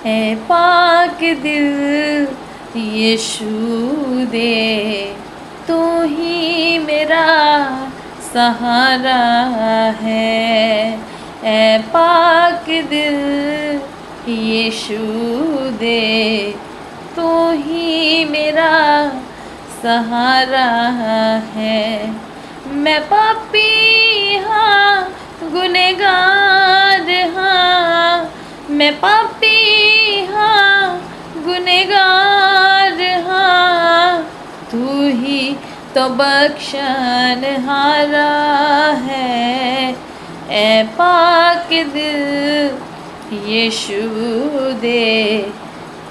है पाक दिल यीशु दे, तू ही मेरा सहारा है पाक दिल यीशु दे, तू ही मेरा सहारा है। मैं पापी हाँ गुनहगार हाँ, मैं पापी हाँ गुनहगार हाँ, तू ही तो बख्शनहारा है। ए पाक दिल यीशु दे,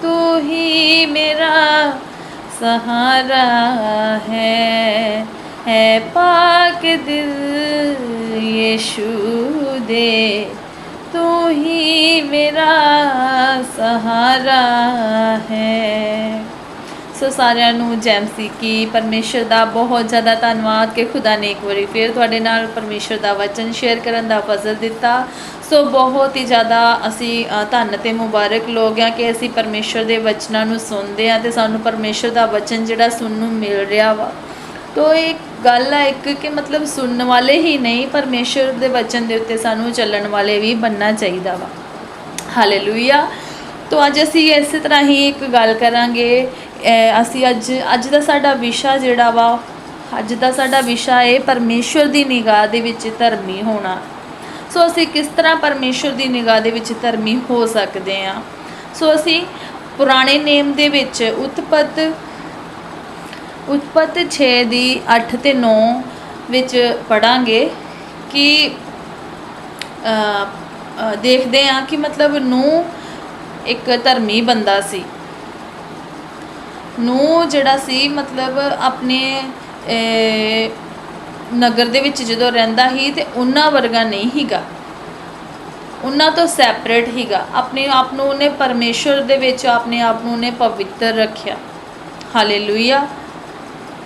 तू ही मेरा सहारा है पाक दिल यीशु दे, तू ही मेरा सहारा है। सो सारिਆਂ ਨੂੰ जैमसी की परमेश्वर ਦਾ बहुत ज़्यादा धन्यवाद कि खुदा ने एक बारी फिर ਤੁਹਾਡੇ ਨਾਲ परमेश्वर ਦਾ वचन शेयर ਕਰਨ ਦਾ ਫਜ਼ਲ ਦਿੱਤਾ। सो बहुत ही ज़्यादा असी धन ते मुबारक लोग हैं कि असी परमेश्वर के वचनों ਨੂੰ सुनते हैं तो सानू परमेश्वर का वचन जिहड़ा सुनने ਨੂੰ मिल रहा वा। तो एक गल है एक कि मतलब सुनने वाले ही नहीं, परमेश्वर के वचन के उत्ते सानू चलण वाले भी बनना चाहिए वा। हालेलुया। तो अज असी इस तरह ही एक गल करांगे। असी अज दा साडा विशा जिहड़ा वा, अज दा साडा विशा है परमेश्वर की निगाह दे विच धर्मी होना। सो असी किस तरह परमेश्वर की निगाह दे विच धर्मी हो सकते हैं। सो असी पुराने नेम दे विच उत्पत्त 6 दी 8 ते 9 विच पढ़ांगे कि देखते हैं कि मतलब नूह एक धर्मी बंदा सी। नूह जिहड़ा सी मतलब अपने नगर दे विच जदों रहिंदा ही ते उन्हां वर्गा नहीं हीगा, उन्हां तो सैपरेट हीगा। अपने आप नूं उन्हें परमेश्वर दे विच अपने आप नूं उन्हें पवित्र रखिया। हालेलुया।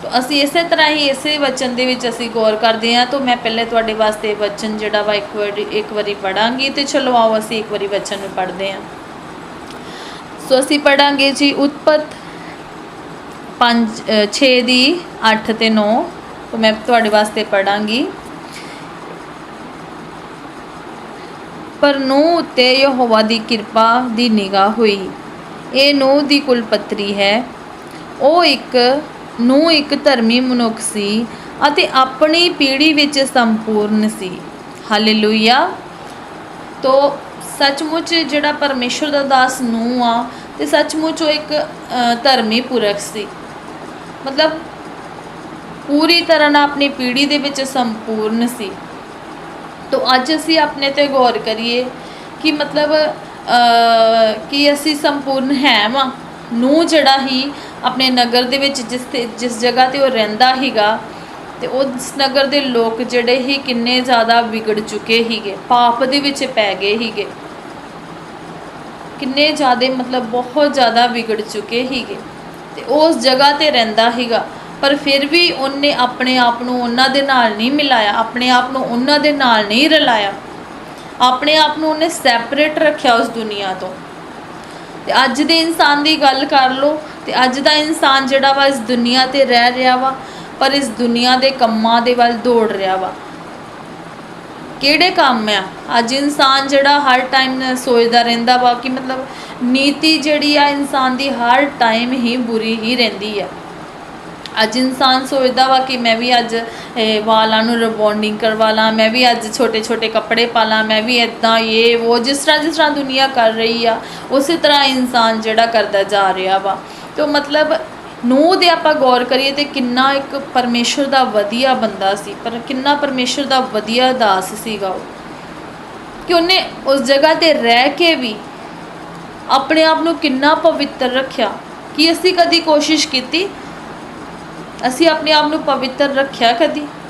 तो असी इस तरह ही इसे वचन दे विच असी गौर करते हैं। तो मैं पहले तुहाडे वास्ते वचन जिहड़ा वा एक बारी पढ़ांगी तो चलो आओ असी एक बारी वचन नूं पढ़ते हैं। सो असी पढ़ांगे जी उत्पत्त 6 दी 8 ते 9। तो मैं तुहाडे वास्ते पढ़ांगी। पर नूह उत्ते यहोवा दी किरपा दी निगाह हुई। ये नूह दी कुलपत्री है। नूह एक धर्मी मनुख सी अते अपनी पीढ़ी विच संपूर्ण सी। हालेलुया। तो सचमुच जिहड़ा परमेश्वर दा दास नूह आ ते सचमुच वो एक धर्मी पुरख सी, मतलब पूरी तरह ना अपनी पीढ़ी दे विच संपूर्ण सी। तो अज असी अपने ते गौर करिए कि मतलब कि असी संपूर्ण है वां। नूह जिहड़ा ही अपने नगर दे विच जिस जगह ते वो रहिंदा हीगा ते उस नगर दे लोग जिहड़े ही किन्ने ज़्यादा बिगड़ चुके हीगे, पाप दे विच पै गए हीगे, किन्ने ज़्यादा मतलब बहुत ज़्यादा बिगड़ चुके हीगे। ते उस जगह ते रहिंदा हीगा पर फिर भी उन्हें अपने आप नूं उन्हां दे नाल नहीं मिलाया, अपने आप नूं उन्हां दे नाल नहीं रलाया, अपने आप नूं उन्हें सैपरेट रखिया उस दुनिया तो। ते अज दे इंसान की गल कर लो तो अज दा इंसान जिहड़ा वा इस दुनिया ते रह रहा वा पर इस दुनिया के कम्मां दे वल दौड़ रहा वा। किहड़े काम आ अज इंसान जिहड़ा हर टाइम सोचदा रहिंदा वा कि मतलब नीति जिहड़ी आ इंसान की हर टाइम ही बुरी ही रहिंदी है। अज इंसान सोचदा वा कि मैं भी अज वालां नूं रिबॉन्डिंग करवा ला, मैं भी अज छोटे छोटे कपड़े पा ला, मैं भी इदां ये वो जिस तरह दुनिया कर रही आ उस तरह इंसान जिहड़ा करदा जा रहा वा। तो मतलब नूह दे आपां गौर करिए तो किन्ना एक परमेश्वर दा वधिया बंदा सी, पर किन्ना परमेश्वर दा वधिया दास सीगा वो कि उन्हें उस जगह ते रह के भी अपने आप नूं किन्ना पवित्र रखिया। कि असी कदी कोशिश की असी अपने आप नूं पवित्र रखिया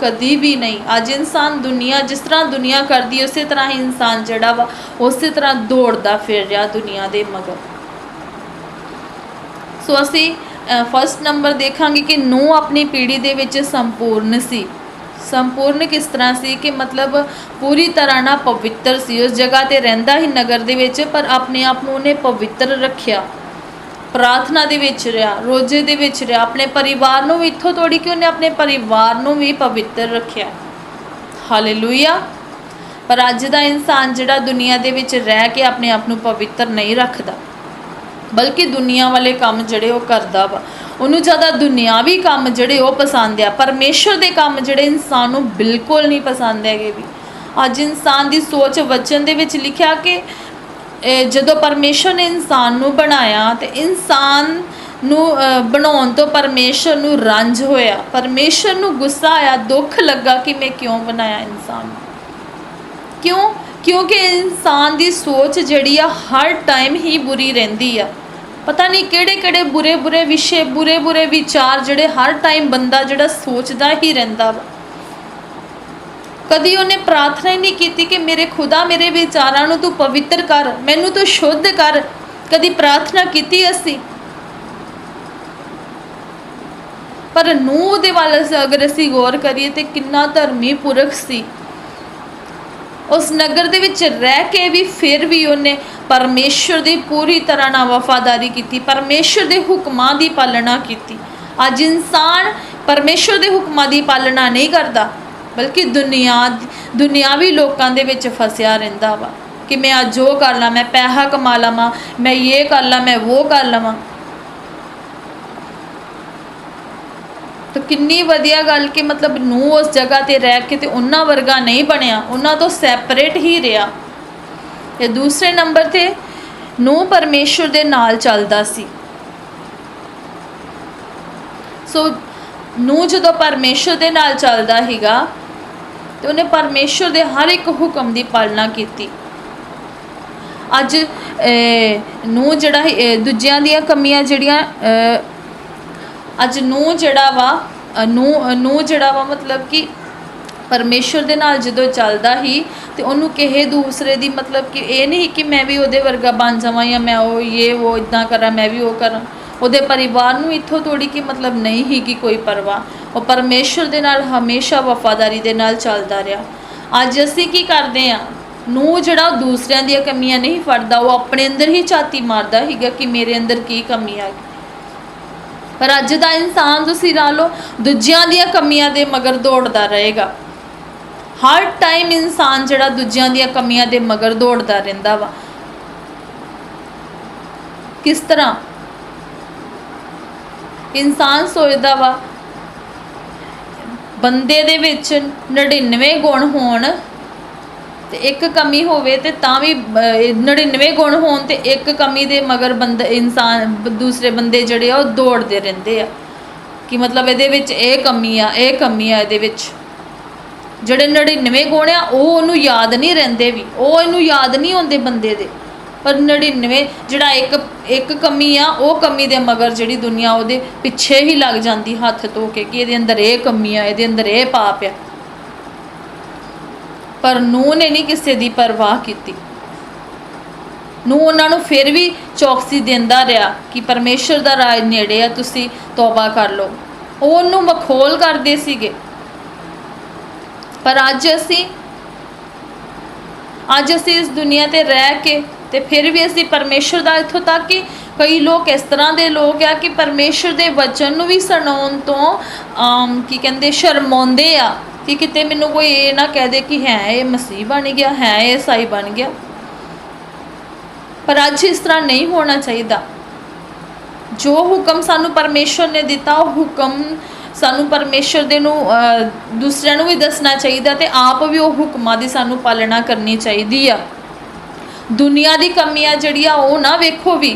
कदी भी नहीं। अज इंसान दुनिया जिस तरह दुनिया करदी उस तरह ही इंसान जिहड़ा वा उस तरह दौड़दा फिर रहा दुनिया दे मगर। सो असी फर्स्ट नंबर देखांगे कि नूह अपनी पीढ़ी दे विच संपूर्ण सी। संपूर्ण किस तरह से कि मतलब पूरी तरह ना पवित्र सी, उस जगह ते रहिंदा ही नगर दे विच, पर अपने आप नूं उहने पवित्र रखिया, प्रार्थना दे विच रहा, रोजे दे विच रहा, अपने परिवार नूं भी इत्थों तोड़ी कि उन्हें अपने परिवार नूं भी पवित्र रखिया। हालेलुया। पर अज दा इंसान जिहड़ा दुनिया दे विच रह के अपने आप नूं पवित्र नहीं रखदा, बल्कि दुनिया वाले काम जिहड़े वो करदा वा, उन्होंने ज़्यादा दुनियावी काम जिहड़े वो पसंद आ, परमेश्वर के काम जिहड़े इंसान नूं बिल्कुल नहीं पसंद है भी। अज इंसान की सोच वचन दे विच लिखिया कि जदों परमेश्वर ने इंसान नूं बनाया तो इंसान नूं बनाउण तो परमेश्वर नूं रंज होया, परमेश्वर नूं गुस्सा आया, दुख लगा कि मैं क्यों बनाया इंसान। क्यों? क्योंकि इंसान की सोच जिहड़ी आ हर टाइम ही बुरी रहिंदी आ। पता नहीं किहड़े किहड़े बुरे बुरे विषय, बुरे बुरे विचार जिहड़े हर टाइम बंदा जिहड़ा सोचदा ही रहिंदा वा। कदी उन्हें प्रार्थना ही नहीं की कि मेरे खुदा मेरे विचारां नूं तू पवित्र कर, मैनूं तू शुद्ध कर। कदी प्रार्थना की असी? पर नूह दे वाल अगर असी गौर करिए तो कितना धर्मी पुरख सी, उस नगर दे विच रह के भी फिर भी उन्हें परमेश्वर की पूरी तरह ना वफादारी की, परमेश्वर के हुक्मां की पालना की। अज इंसान परमेश्वर के हुक्मां की पालना नहीं करता, बल्कि दुनियावी लोगों के विच फसिया रहिंदा वा कि मैं अज वो कर ला, मैं पैसा कमा लवां, मैं ये कर ला, मैं वो कर लवां। तो कितनी वधिया गल कि मतलब नूह उस जगह ते रह के ते उन्हां वर्गा नहीं बनया, उन्हां तो सैपरेट ही रहा। ते दूसरे नंबर ते नूह परमेश्वर दे नाल चलदा सी। सो नूह जदों परमेश्वर दे नाल चलदा हीगा तो उन्हें परमेश्वर दे हर एक हुक्म की पालना की। अज नूह जिहड़ा दूजियां दियां कमियां जिहड़ियां अज नूह जिहड़ा वा नूह जिहड़ा वा मतलब कि परमेश्वर दे नाल जदों चलदा ही तो उन्होंने किसी दूसरे दी मतलब कि ये नहीं कि मैं भी उहदे वर्गा बन जावां या मैं वो ये वो इदां करा, मैं भी वो करा। उहदे परिवार नूं इत्थों तोड़ी कि मतलब नहीं ही कि कोई परवाह, वो परमेश्वर दे नाल हमेशा वफादारी दे नाल चलदा रहा। अज असीं की करदे आ, नूह जिहड़ा दूसरियां दियां कमियां नहीं फड़दा, वो अपने अंदर ही झाती मारदा हीगा कि मेरे अंदर की कमी आ गई। पर अज दा इंसान तुसीं ला लो दूजियां दियां कमियां दे मगर दौड़दा रहेगा। हर टाइम इंसान जिहड़ा दूजियां दियां कमियां दे मगर दौड़दा रहिंदा वा। किस तरह इंसान सोचदा वा बंदे दे विच 99 गुण होण ते एक कमी होवे ते तां भी 99 गुण होण ते एक कमी दे मगर बंदा इंसान दूसरे बंदे जिहड़े आ दौड़दे रहिंदे आ कि मतलब इहदे विच ये कमी आ, ये कमी आ इहदे विच। जिहड़े 99 गुण आ ओह उहनूं याद नहीं रहिंदे भी, ओह इहनूं याद नहीं होंदे बंदे दे। पर 99 जिहड़ा एक कमी आ ओह कमी दे मगर जिहड़ी दुनिया उहदे पिछे ही लग जांदी हत्थ धो के कि इहदे अंदर ये कमी आ, इहदे अंदर ये पाप आ। पर नूह ने नहीं किसी की परवाह की। नूह उन्हां नूं फिर भी चौकसी देंदा रहा कि परमेश्वर दा राज नेड़े आ, तुसीं तौबा कर लो। ओह उहनूं मखौल करदे सीगे। पर अज असी इस दुनिया ते रह के ते फिर भी असी परमेश्वर दा इत्थों तक कि कई लोग इस तरह के लोग आ कि परमेश्वर दे वचन नूं भी सुनाउण तो की कहंदे शर्माउंदे आ कि किते मैनूं कोई ये ना कह दे कि है ये मसीह बन गया, है ये ईसाई बन गया। पर अज इस तरह नहीं होना चाहिए। जो हुक्म सानू परमेश्वर ने दिता वो हुक्म सानू परमेश्वर दे दूसरिਆਂ ਨੂੰ भी दसना चाहिए ते आप भी वो हुक्मां दी सानू पालना करनी चाहिए आ। दुनिया दी कमियां जड़ियां वो ना वेखो भी,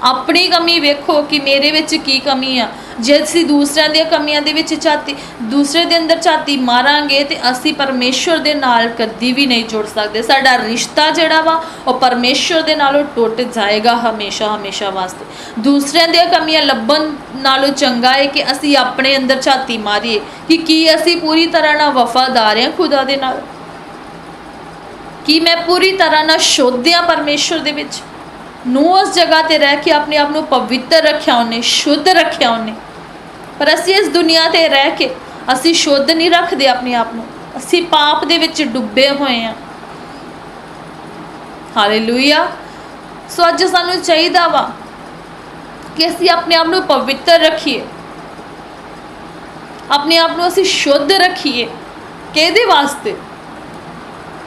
अपनी कमी वेखो कि मेरे विच की कमी आ। जे असीं दूसरिਆਂ दी कमियां दे विच झाती दूसरे दे अंदर झाती मारांगे ते असीं परमेश्वर दे नाल कदी भी नहीं जुड़ सकदे। साडा रिश्ता जिहड़ा वा वो परमेश्वर दे नालों टुट जाएगा हमेशा हमेशा वास्ते। दूसरिਆਂ दी कमियां लभण नालों चंगा है कि असीं अपने अंदर झाती मारीए कि की असीं पूरी तरह नाल वफादार हां खुदा दे नाल, कि मैं पूरी तरह नाल शुद्ध हां परमेश्वर दे विच। नूह उस जगह ते रह के अपने आप नूं पवित्र रखिया, उन्हें शुद्ध रखिया उन्हें। पर असीं इस दुनिया ते रह के ਅਸੀਂ ਸ਼ੁੱਧ ਨਹੀਂ ਰੱਖਦੇ ਆਪਣੇ ਆਪ ਨੂੰ, ਅਸੀਂ ਪਾਪ ਦੇ ਵਿੱਚ ਡੁੱਬੇ ਹੋਏ ਹਾਂ। ਹਾਲੇਲੂਇਆ। ਸੋ ਅੱਜ ਸਾਨੂੰ ਚਾਹੀਦਾ ਵਾ ਕਿ ਅਸੀਂ ਆਪਣੇ ਆਪ ਨੂੰ ਪਵਿੱਤਰ ਰੱਖੀਏ, ਆਪਣੇ ਆਪ ਨੂੰ ਅਸੀਂ ਸ਼ੁੱਧ ਰੱਖੀਏ। ਕਿਹਦੇ ਵਾਸਤੇ?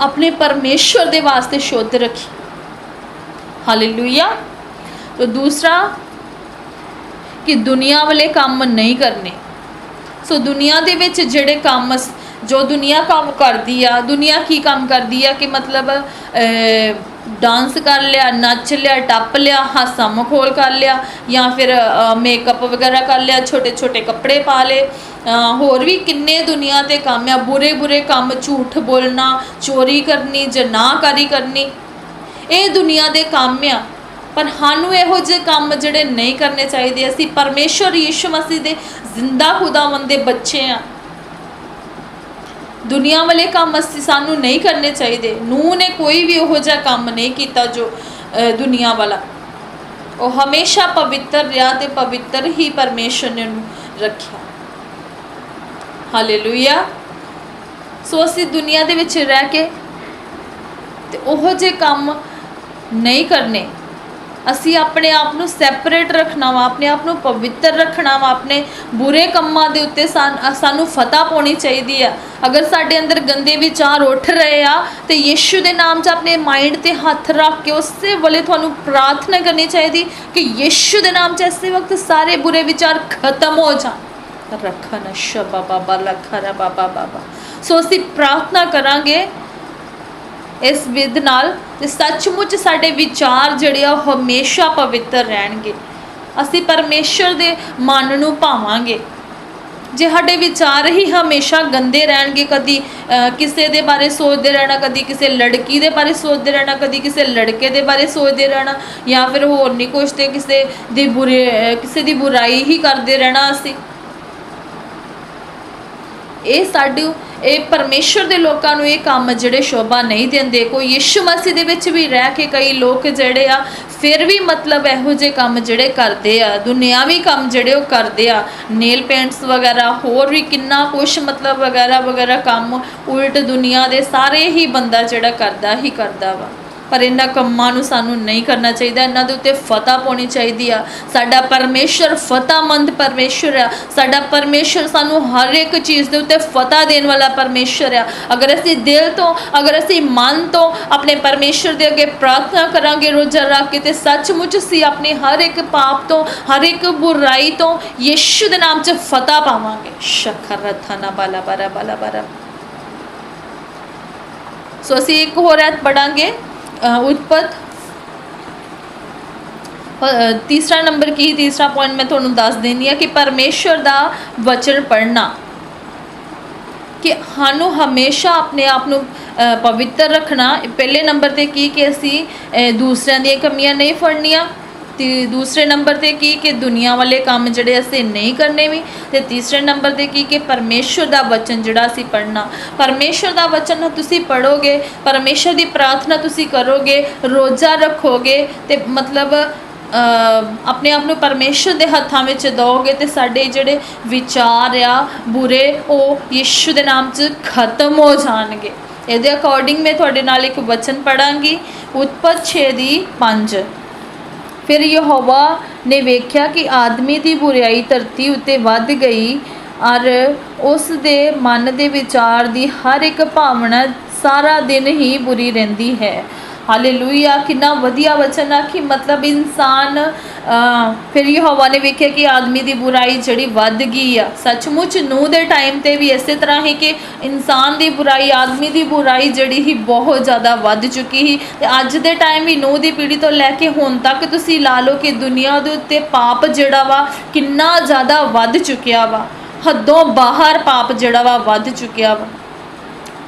ਆਪਣੇ ਪਰਮੇਸ਼ਵਰ ਦੇ ਵਾਸਤੇ ਸ਼ੁੱਧ ਰੱਖੀਏ। ਹਾਲੇਲੂਇਆ। तो दूसरा कि दुनिया वाले काम नहीं करने। सो दुनिया दे विच जिहड़े काम जो दुनिया काम करती आ, दुनिया की काम करती है कि मतलब डांस कर लिया, नच लिया, टप लिया, हासा मखौल कर लिया, या फिर मेकअप वगैरह कर लिया, छोटे छोटे कपड़े पा ले, होर भी किन्ने दुनिया ते काम आ, बुरे बुरे काम, झूठ बोलना, चोरी करनी, जनाकारी करनी, ये दुनिया दे काम आ। पर सानू इहो जे काम जिहड़े नहीं करने चाहिए। असी परमेश्वर यीशु मसीह दे जिंदा खुदावंद दे बच्चे आ। दुनिया वाले काम असी सानू नहीं करने चाहिए। नूह ने कोई भी इहो जिहा काम नहीं किया जो दुनिया वाला, वो हमेशा पवित्र रहा ते पवित्र ही परमेश्वर ने रखा। हालेलुया। सो असी दुनिया दे विच रह के ते ओहो जे काम नहीं करने। असी अपने आप को सैपरेट रखना वा, अपने आप को पवित्र रखना वा, अपने बुरे कामों के उत्ते सानू फतह पानी चाहिए। अगर साडे अंदर गंदे विचार उठ रहे आ तो यीशु के नाम च अपने माइंड ते हथ रख के उस वेले तुहानू प्रार्थना करनी चाहिए कि यीशु के नाम च इस वक्त सारे बुरे विचार खत्म हो जाए। रखन शबा बाबा लखरा बाबा बाबा। सो असी प्रार्थना करांगे इस विध नाल ते सचमुच साडे विचार जिहड़े आ हमेशा पवित्र रहणगे। असी परमेश्वर दे मन नूं भावांगे। जे साडे विचार ही हमेशा गंदे रहणगे, कदी किसी दे बारे सोचते रहना, कदी किसी लड़की दे बारे सोचते रहना, कदी किसी लड़के दे बारे सोचते रहना, या फिर होर नहीं कुछ ते किसी दी बुराई ही करते रहना असी, ये साडू ये परमेश्वर के लोगों को ये काम जिहड़े शोभा नहीं देंदे। कोई यीशु मसीह दे विच भी रह के कई लोग जिहड़े आ फिर भी मतलब इहो जे काम जिहड़े करदे आ, दुनियावी काम जिहड़े वो करदे आ, नेल पेंट्स वगैरह होर भी किन्ना कुछ मतलब वगैरह वगैरह काम उल्ट दुनिया दे सारे ही बंदा जिहड़ा करदा ही करदा वा। पर इन्हां कामां नूं सानू नहीं करना चाहिए, इन्हां दे उत्ते फतह पाउणी चाहिदी आ। साडा परमेश्वर फतहमंद परमेश्वर आ। साडा परमेश्वर सानू हर एक चीज़ दे उत्ते फतह देण वाला परमेश्वर आ। अगर असीं दिल तो, अगर असीं मन तो अपने परमेश्वर दे अगे प्रार्थना करांगे रोज़ा रख के, ते सचमुच असीं अपने हर एक पाप तो, हर एक बुराई तो यीशु दे नाम च फतह पावांगे। शखरथना बाला बारा बाला बारा। सो असीं एक होर ऐत पढ़ांगे उत्पत्त। तीसरा नंबर की तीसरा पॉइंट मैं थोड़ा दस देनी है कि परमेश्वर का वचन पढ़ना, कि सानू हमेशा अपने आप को पवित्र रखना। पहले नंबर ते की कि असी दूसरों दी कमियां नहीं फड़नियां, दूसरे नंबर ते की कि दुनिया वाले काम जिहड़े असीं नहीं करने भी, ते तीसरे नंबर ते की कि परमेश्वर दा वचन जिहड़ा असीं पढ़ना। परमेश्वर दा वचन तुसीं पढ़ोगे, परमेश्वर दी प्रार्थना तुसीं करोगे, रोज़ा रखोगे, ते मतलब अपने आप को परमेश्वर के हत्थों में दोगे, तो साढ़े जिहड़े विचार आ बुरे वो यीशु के नाम च खत्म हो जाएंगे। ये अकॉर्डिंग मैं तुहाडे नाल एक वचन पढ़ांगी, उत्पत्त 6:5। फिर यहोवा ने वेख्या कि आदमी की बुराई धरती उत्ते वध गई, और उस दे मन के विचार की हर एक भावना सारा दिन ही बुरी रहिंदी है। हालेलुया। कितना वधिया वचन आ कि मतलब इंसान फिर यहोवा ने वेख्या कि आदमी की बुराई जिहड़ी वध गई आ। सचमुच नूह दे टाइम ते भी इस तरह ही कि इंसान की बुराई, आदमी की बुराई जिहड़ी ही बहुत ज़्यादा वध चुकी ही। ते अज दे टाइम भी नूह की पीढ़ी तो लैके हुण तक तुसीं ला लो कि दुनिया दे उत्ते पाप जिहड़ा वा कितना ज़्यादा वध चुकिया वा, हदों बाहर पाप जिहड़ा वा वध चुकिया वा,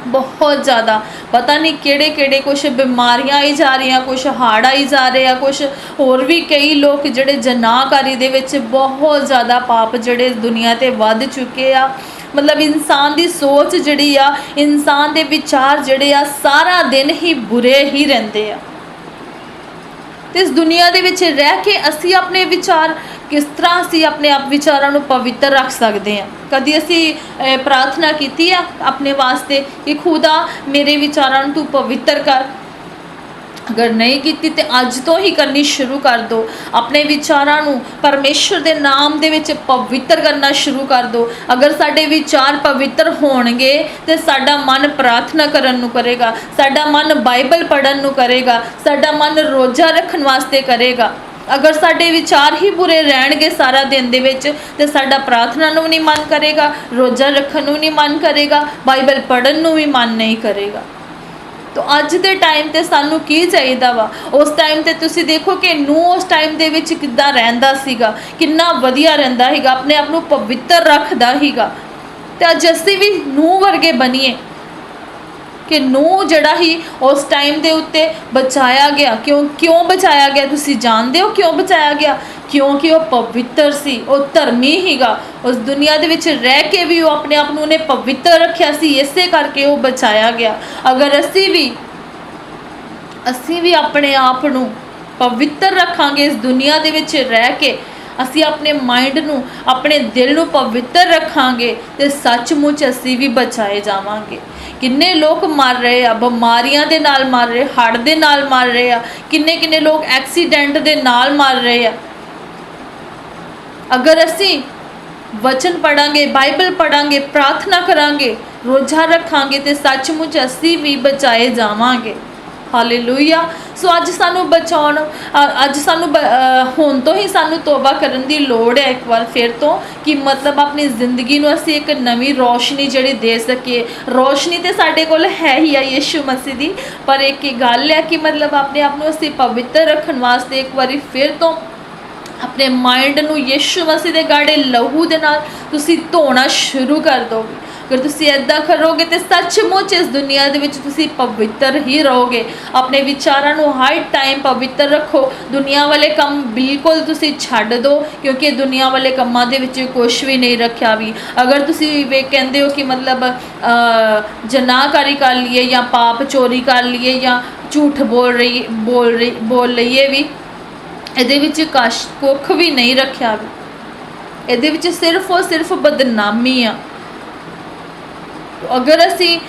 बहुत ज़्यादा। पता नहीं किहड़े किहड़े कुछ बीमारियां आई जा रही, कुछ हाड़ आई जा रहे हैं, कुछ होर भी कई लोग जिहड़े जनाकारी दे विच बहुत ज़्यादा पाप जिहड़े दुनिया ते वध चुके आ। मतलब इंसान की सोच जिहड़ी आ, इंसान के विचार जिहड़े आ सारा दिन ही बुरे ही रहिंदे आ। ਤੇ ਇਸ ਦੁਨੀਆ ਦੇ ਵਿੱਚ ਰਹਿ ਕੇ ਅਸੀਂ ਆਪਣੇ ਵਿਚਾਰ ਕਿਸ ਤਰ੍ਹਾਂ ਅਸੀਂ ਆਪਣੇ ਆਪ ਵਿਚਾਰਾਂ ਨੂੰ ਪਵਿੱਤਰ ਰੱਖ ਸਕਦੇ ਹਾਂ। ਕਦੀ ਅਸੀਂ ਪ੍ਰਾਰਥਨਾ ਕੀਤੀ ਆ ਆਪਣੇ ਵਾਸਤੇ ਕਿ ਖੁਦਾ ਮੇਰੇ ਵਿਚਾਰਾਂ ਨੂੰ ਤੂੰ ਪਵਿੱਤਰ ਕਰ? ਅਗਰ ਨਹੀਂ ਕੀਤੀ ਤੇ ਅੱਜ ਤੋਂ ਹੀ ਕਰਨੀ ਸ਼ੁਰੂ ਕਰ ਦਿਓ। ਆਪਣੇ ਵਿਚਾਰਾਂ ਨੂੰ ਪਰਮੇਸ਼ਰ ਦੇ ਨਾਮ ਦੇ ਵਿੱਚ ਪਵਿੱਤਰ ਕਰਨਾ ਸ਼ੁਰੂ ਕਰ ਦਿਓ। ਅਗਰ ਸਾਡੇ ਵਿਚਾਰ ਪਵਿੱਤਰ ਹੋਣਗੇ ਤੇ ਸਾਡਾ ਮਨ ਪ੍ਰਾਰਥਨਾ ਕਰਨ ਨੂੰ ਕਰੇਗਾ, ਸਾਡਾ ਮਨ ਬਾਈਬਲ ਪੜ੍ਹਨ ਨੂੰ ਕਰੇਗਾ, ਸਾਡਾ ਮਨ ਰੋਜ਼ਾ ਰੱਖਣ ਵਾਸਤੇ ਕਰੇਗਾ। ਅਗਰ ਸਾਡੇ ਵਿਚਾਰ ਹੀ ਬੁਰੇ ਰਹਿਣਗੇ ਸਾਰਾ ਦਿਨ ਦੇ ਵਿੱਚ ਤੇ ਸਾਡਾ ਪ੍ਰਾਰਥਨਾ ਨੂੰ ਨਹੀਂ ਮਨ ਕਰੇਗਾ, ਰੋਜ਼ਾ ਰੱਖਣ ਨੂੰ ਨਹੀਂ ਮਨ ਕਰੇਗਾ, ਬਾਈਬਲ ਪੜ੍ਹਨ ਨੂੰ ਵੀ ਮਨ ਨਹੀਂ ਕਰੇਗਾ। ਤੋ ਅੱਜ ਦੇ ਟਾਈਮ ਤੇ ਸਾਨੂੰ ਕੀ ਚਾਹੀਦਾ ਵਾ? ਉਸ ਟਾਈਮ ਤੇ ਤੁਸੀਂ ਦੇਖੋ ਕਿ ਨੂਹ ਉਸ ਟਾਈਮ ਦੇ ਵਿੱਚ ਕਿੱਦਾਂ ਰਹਿੰਦਾ ਸੀਗਾ, ਕਿੰਨਾ ਵਧੀਆ ਰਹਿੰਦਾ ਸੀਗਾ, ਆਪਣੇ ਆਪ ਨੂੰ ਪਵਿੱਤਰ ਰੱਖਦਾ ਸੀਗਾ। ਤੇ ਅੱਜ ਅਸੀਂ ਵੀ ਨੂਹ ਵਰਗੇ ਬਣੀਏ ਕਿ ਨੂਹ ਜਿਹੜਾ ਹੀ ਉਸ ਟਾਈਮ ਦੇ ਉੱਤੇ ਬਚਾਇਆ ਗਿਆ। ਕਿਉਂ ਬਚਾਇਆ ਗਿਆ? ਤੁਸੀਂ ਜਾਣਦੇ ਹੋ ਕਿਉਂ ਬਚਾਇਆ ਗਿਆ? ਕਿਉਂਕਿ ਉਹ ਪਵਿੱਤਰ ਸੀ, ਉਹ ਧਰਮੀ ਸੀਗਾ। ਉਸ ਦੁਨੀਆ ਦੇ ਵਿੱਚ ਰਹਿ ਕੇ ਵੀ ਉਹ ਆਪਣੇ ਆਪ ਨੂੰ ਉਹਨੇ ਪਵਿੱਤਰ ਰੱਖਿਆ ਸੀ, ਇਸੇ ਕਰਕੇ ਉਹ ਬਚਾਇਆ ਗਿਆ। ਅਗਰ ਅਸੀਂ ਵੀ ਆਪਣੇ ਆਪ ਨੂੰ ਪਵਿੱਤਰ ਰੱਖਾਂਗੇ ਇਸ ਦੁਨੀਆ ਦੇ ਵਿੱਚ ਰਹਿ ਕੇ, ਅਸੀਂ ਆਪਣੇ ਮਾਈਂਡ ਨੂੰ, ਆਪਣੇ ਦਿਲ ਨੂੰ ਪਵਿੱਤਰ ਰੱਖਾਂਗੇ ਤੇ ਸੱਚਮੁੱਚ ਅਸੀਂ ਵੀ ਬਚਾਏ ਜਾਵਾਂਗੇ। ਕਿੰਨੇ ਲੋਕ ਮਰ ਰਹੇ ਆ, ਬਿਮਾਰੀਆਂ ਦੇ ਨਾਲ ਮਰ ਰਹੇ, ਹੜ੍ਹ ਦੇ ਨਾਲ ਮਰ ਰਹੇ ਆ, ਕਿੰਨੇ ਲੋਕ ਐਕਸੀਡੈਂਟ ਦੇ ਨਾਲ ਮਰ ਰਹੇ ਆ। ਅਗਰ ਅਸੀਂ ਵਚਨ ਪੜਾਂਗੇ, ਬਾਈਬਲ ਪੜਾਂਗੇ, ਪ੍ਰਾਰਥਨਾ ਕਰਾਂਗੇ, ਰੋਜ਼ਾ ਰੱਖਾਂਗੇ ਤੇ ਸੱਚਮੁੱਚ ਅਸੀਂ ਵੀ ਬਚਾਏ ਜਾਵਾਂਗੇ। ਹਾਲੇਲੂਇਆ। ਸੋ ਅੱਜ ਸਾਨੂੰ ਹੁਣ ਤੋਂ ਹੀ ਸਾਨੂੰ ਤੋਬਾ ਕਰਨ ਦੀ ਲੋੜ ਹੈ ਇੱਕ ਵਾਰ ਫਿਰ ਤੋਂ, ਕਿ ਮਤਲਬ ਆਪਣੀ ਜ਼ਿੰਦਗੀ ਨੂੰ ਅਸੀਂ ਇੱਕ ਨਵੀਂ ਰੋਸ਼ਨੀ ਜਿਹੜੀ ਦੇ ਸਕੀਏ। ਰੋਸ਼ਨੀ ਤੇ ਸਾਡੇ ਕੋਲ ਹੈ ਹੀ ਆ ਯਿਸੂ ਮਸੀਹ ਦੀ, ਪਰ ਇੱਕ ਗੱਲ ਹੈ ਕਿ ਮਤਲਬ ਆਪਣੇ ਆਪ ਨੂੰ ਅਸੀਂ ਪਵਿੱਤਰ ਰੱਖਣ ਵਾਸਤੇ ਇੱਕ ਵਾਰੀ ਫਿਰ ਤੋਂ ਆਪਣੇ ਮਾਈਂਡ ਨੂੰ ਯਿਸੂ ਮਸੀਹ ਦੇ ਗਾੜੇ ਲਹੂ ਦੇ ਨਾਲ ਤੁਸੀਂ ਧੋਣਾ ਸ਼ੁਰੂ ਕਰ ਦਿਓਗੇ। ਅਗਰ ਤੁਸੀਂ ਇੱਦਾਂ ਕਰੋਗੇ ਤੇ ਸੱਚਮੁੱਚ ਇਸ ਦੁਨੀਆ ਦੇ ਵਿੱਚ ਤੁਸੀਂ ਪਵਿੱਤਰ ਹੀ ਰਹੋਗੇ। ਆਪਣੇ ਵਿਚਾਰਾਂ ਨੂੰ ਹਰ ਟਾਈਮ ਪਵਿੱਤਰ ਰੱਖੋ। ਦੁਨੀਆ ਵਾਲੇ ਕੰਮ ਬਿਲਕੁਲ ਤੁਸੀਂ ਛੱਡ ਦਿਓ, ਕਿਉਂਕਿ ਦੁਨੀਆ ਵਾਲੇ ਕੰਮਾਂ ਦੇ ਵਿੱਚ ਕੁਛ ਵੀ ਨਹੀਂ ਰੱਖਿਆ ਵੀ। ਅਗਰ ਤੁਸੀਂ ਕਹਿੰਦੇ ਹੋ ਕਿ ਮਤਲਬ ਜਨਾਹਕਾਰੀ ਕਰ ਲਈਏ ਜਾਂ ਪਾਪ ਚੋਰੀ ਕਰ ਲਈਏ ਜਾਂ ਝੂਠ ਬੋਲ ਲਈਏ ਵੀ, ਇਹਦੇ ਵਿੱਚ ਕੁੱਖ ਵੀ ਨਹੀਂ ਰੱਖਿਆ ਵੀ। ਇਹਦੇ ਵਿੱਚ ਸਿਰਫ ਬਦਨਾਮੀ ਆ। ਅਗਰ ਅਸੀਂ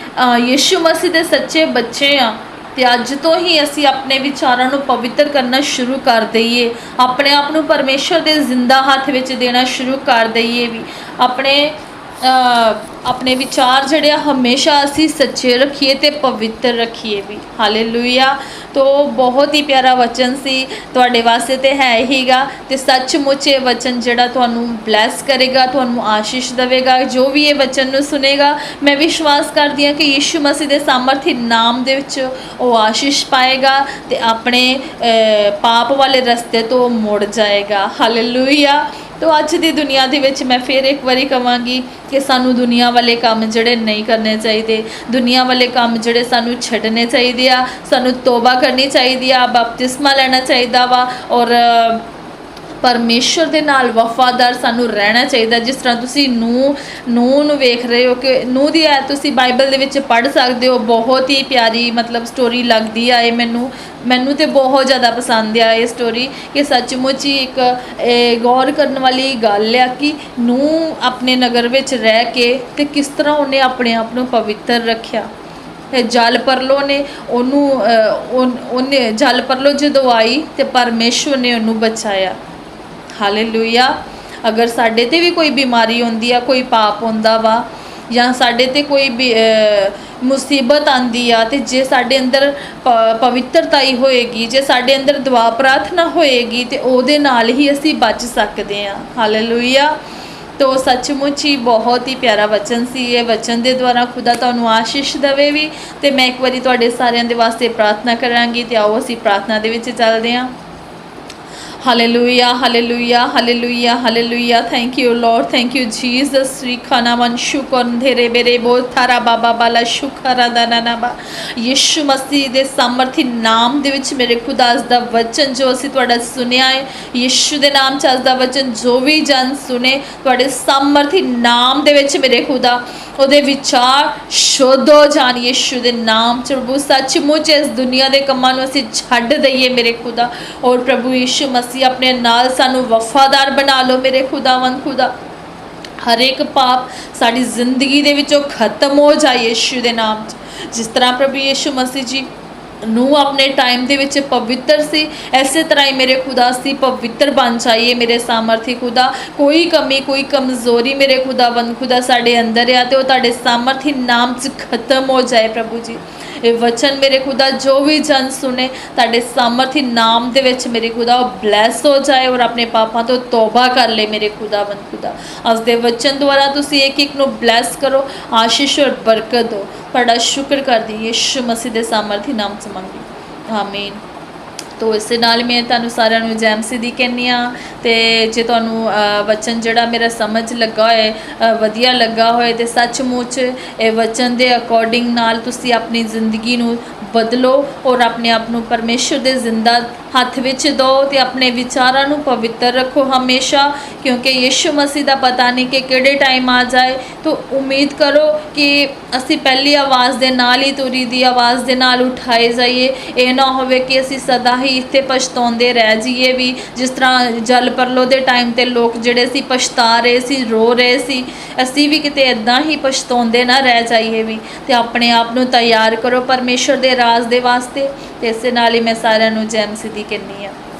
ਯਿਸੂ ਮਸੀਹ ਦੇ ਸੱਚੇ ਬੱਚੇ ਆ ਤੇ ਅੱਜ ਤੋਂ ਹੀ ਅਸੀਂ ਆਪਣੇ ਵਿਚਾਰਾਂ ਨੂੰ ਪਵਿੱਤਰ ਕਰਨਾ ਸ਼ੁਰੂ ਕਰ ਦਈਏ, ਆਪਣੇ ਆਪ ਨੂੰ ਪਰਮੇਸ਼ਰ ਦੇ ਜ਼ਿੰਦਾ ਹੱਥ ਵਿੱਚ ਦੇਣਾ ਸ਼ੁਰੂ ਕਰ ਦਈਏ ਵੀ। ਆਪਣੇ ਵਿਚਾਰ ਜਿਹੜੇ ਆ ਹਮੇਸ਼ਾ ਅਸੀਂ ਸੱਚੇ ਰੱਖੀਏ ਤੇ ਪਵਿੱਤਰ ਰੱਖੀਏ ਵੀ। ਹਾਲੇਲੂਇਆ। ਤੋ ਬਹੁਤ ਹੀ ਪਿਆਰਾ ਵਚਨ ਸੀ ਤੁਹਾਡੇ ਵਾਸਤੇ ਤੇ ਹੈ ਹੀਗਾ, ਤੇ ਸੱਚਮੁੱਚ ਇਹ ਵਚਨ ਜਿਹੜਾ ਤੁਹਾਨੂੰ ਬਲੈਸ ਕਰੇਗਾ, ਤੁਹਾਨੂੰ ਆਸ਼ੀਸ਼ ਦੇਵੇਗਾ। ਜੋ ਵੀ ਇਹ ਵਚਨ ਨੂੰ ਸੁਨੇਗਾ, ਮੈਂ ਵਿਸ਼ਵਾਸ ਕਰਦੀ ਹਾਂ ਕਿ ਯਿਸੂ ਮਸੀਹ ਦੇ ਸਾਮਰਥੀ ਨਾਮ ਦੇ ਵਿੱਚ ਉਹ ਆਸ਼ੀਸ਼ ਪਾਏਗਾ ਤੇ ਆਪਣੇ ਪਾਪ ਵਾਲੇ ਰਸਤੇ ਤੋਂ ਮੁੜ ਜਾਏਗਾ। ਹਾਲੇਲੂਇਆ। तो अज की दुनिया दे विच मैं फिर एक बारी कहांगी कि सानू दुनिया वाले काम जड़े नहीं करने चाहिए, दुनिया वाले काम जड़े सानू छड्डने चाहिए आ, सानू तौबा करनी चाहिए आ, बपतिस्मा लेना चाहिए वा और परमेश्वर दे नाल वफादार सानू रहना चाहिए। जिस तरह तुसी नूह वेख रहे हो कि नूह दी है तुसी बाइबल दे विच पढ़ सकते हो, बहुत ही प्यारी मतलब स्टोरी लगती है। मैनू तो बहुत ज़्यादा पसंद आ ये स्टोरी कि सचमुच ही एक गौर करने वाली गल है कि नूह अपने नगर विच रह के ते किस तरह उन्हें अपने आप को पवित्र रखा। जल परलो ने उन्हें जल परलो जो आई तो परमेश्वर ने उन्होंने बचाया। हालेलुया। अगर साडे ते भी कोई बीमारी होंदी है, कोई पाप होंदा वा या साडे ते कोई भी मुसीबत आंदी आ, ते जे साडे अंदर पवित्रता ही होएगी, जे साडे अंदर दुआ प्रार्थना होएगी ते ओहदे नाल ही असीं बच सकदे हां। हालेलुया। तो सचमुच ही बहुत ही प्यारा वचन सी। ये वचन के द्वारा खुदा तुहानूं आशीष देवे भी। तो मैं एक बारी तुहाडे सारिਆਂ ਦੇ वास्ते प्रार्थना करांगी। तो आओ असीं प्रार्थना दे विच चलदे हां। Hallelujah hallelujah hallelujah hallelujah thank you Lord thank you Jesus Shri खाना मन शुकंधेरे बेरे बो थारा बाबा बाला शुखरा दाना बा यीशु मसीह दे सामर्थी नाम दे विच मेरे खुदा अज दा वचन जो असी तुहाडा सुनिया है यीशु दे नाम च अज दा वचन जो भी जन सुने तुहाडे सामर्थी नाम दे विच मेरे खुदा ਉਹਦੇ ਵਿਚਾਰ ਸ਼ੁੱਧ ਹੋ ਜਾਣ ਯीशु ਦੇ ਨਾਮ ਚ ਪ੍ਰਭੂ ਸੱਚਮੁੱਚ ਇਸ ਦੁਨੀਆ ਦੇ ਕੰਮਾਂ ਨੂੰ ਅਸੀਂ ਛੱਡ ਦਈਏ ਮੇਰੇ ਖੁਦਾ ਔਰ ਪ੍ਰਭੂ ਯीशु ਮਸੀਹ ਆਪਣੇ ਨਾਲ ਸਾਨੂੰ ਵਫਾਦਾਰ ਬਣਾ ਲਓ ਮੇਰੇ ਖੁਦਾਵੰਦ ਖੁਦਾ ਹਰ ਇੱਕ ਪਾਪ ਸਾਡੀ ਜ਼ਿੰਦਗੀ ਦੇ ਵਿੱਚੋਂ ਖਤਮ ਹੋ ਜਾਏ ਯीशु ਦੇ ਨਾਮ ਚ ਜਿਸ ਤਰ੍ਹਾਂ ਪ੍ਰਭੂ ਯीशु ਮਸੀਹ ਜੀ ਨੂੰ ਆਪਣੇ ਟਾਈਮ ਦੇ ਵਿੱਚ ਪਵਿੱਤਰ ਸੀ ਐਸੇ ਤਰ੍ਹਾਂ ਹੀ ਮੇਰੇ ਖੁਦਾ ਸੀ ਪਵਿੱਤਰ ਬਣ ਜਾਈਏ ਮੇਰੇ ਸਾਮਰਥੀ ਖੁਦਾ ਕੋਈ ਕਮੀ ਕੋਈ ਕਮਜ਼ੋਰੀ ਮੇਰੇ ਖੁਦਾਵੰਦ ਖੁਦਾ ਸਾਡੇ ਅੰਦਰ ਆ ਤੇ ਉਹ ਤੁਹਾਡੇ ਸਾਮਰਥੀ ਨਾਮ 'ਚ ਖਤਮ ਹੋ ਜਾਏ ਪ੍ਰਭੂ ਜੀ ਇਹ ਵਚਨ ਮੇਰੇ ਖੁਦਾ ਜੋ ਵੀ ਜਨ ਸੁਣੇ ਤੁਹਾਡੇ ਸਾਮਰਥੀ ਨਾਮ ਦੇ ਵਿੱਚ ਮੇਰੇ ਖੁਦਾ ਉਹ ਬਲੈਸ ਹੋ ਜਾਏ ਔਰ ਆਪਣੇ ਪਾਪਾਂ ਤੋਂ ਤੌਬਾ ਕਰ ਲੈ ਮੇਰੇ ਖੁਦਾਵੰਦ ਖੁਦਾ ਅੱਜ ਦੇ ਵਚਨ ਦੁਆਰਾ ਤੁਸੀਂ ਇੱਕ ਇੱਕ ਨੂੰ ਬਲੈਸ ਕਰੋ ਆਸ਼ੀਸ਼ ਔਰ ਬਰਕਤ ਦਿਓ ਤੁਹਾਡਾ ਸ਼ੁਕਰ ਕਰਦੀ ਯीशु ਮਸੀਹ ਦੇ ਸਾਮਰਥੀ ਨਾਮ 'ਚ ਮੰਗੀ ਆਮੀਨ तो इस नाल मैं तुहानू सारिਆਂ ਨੂੰ जय मसीह दी कहनी आ ते जे तुहानू वचन जिहड़ा मेरा समझ लगा होए वधिया लगा होए ते सचमुच ये वचन दे अकॉर्डिंग नाल तुसी अपनी जिंदगी नू बदलो और अपने आप नू परमेश्वर दे जिंदा हथ विच दो ते अपने विचारां नू पवित्र रखो हमेशा क्योंकि यीशु मसीह दा पता नहीं कि किहड़े टाइम आ जाए तो उम्मीद करो कि असी पहली आवाज़ दे नाल ही तुरी दी आवाज़ दे नाल उठाए जाइए ये ना होवे कि असी सदा ही इत्थे पछताउंदे रह जाइए भी जिस तरह जल परलो दे टाइम ते लोग जिहड़े सी पछता रहे सी रो रहे सी असी भी किते इदां ही पछताउंदे ना रह जाइए भी ते अपने आप नू तैयार करो परमेश्वर दे राज दे वास्ते ते इस नाल ही मैं सारिਆਂ ਨੂੰ जय मसीह दी कहनी आ।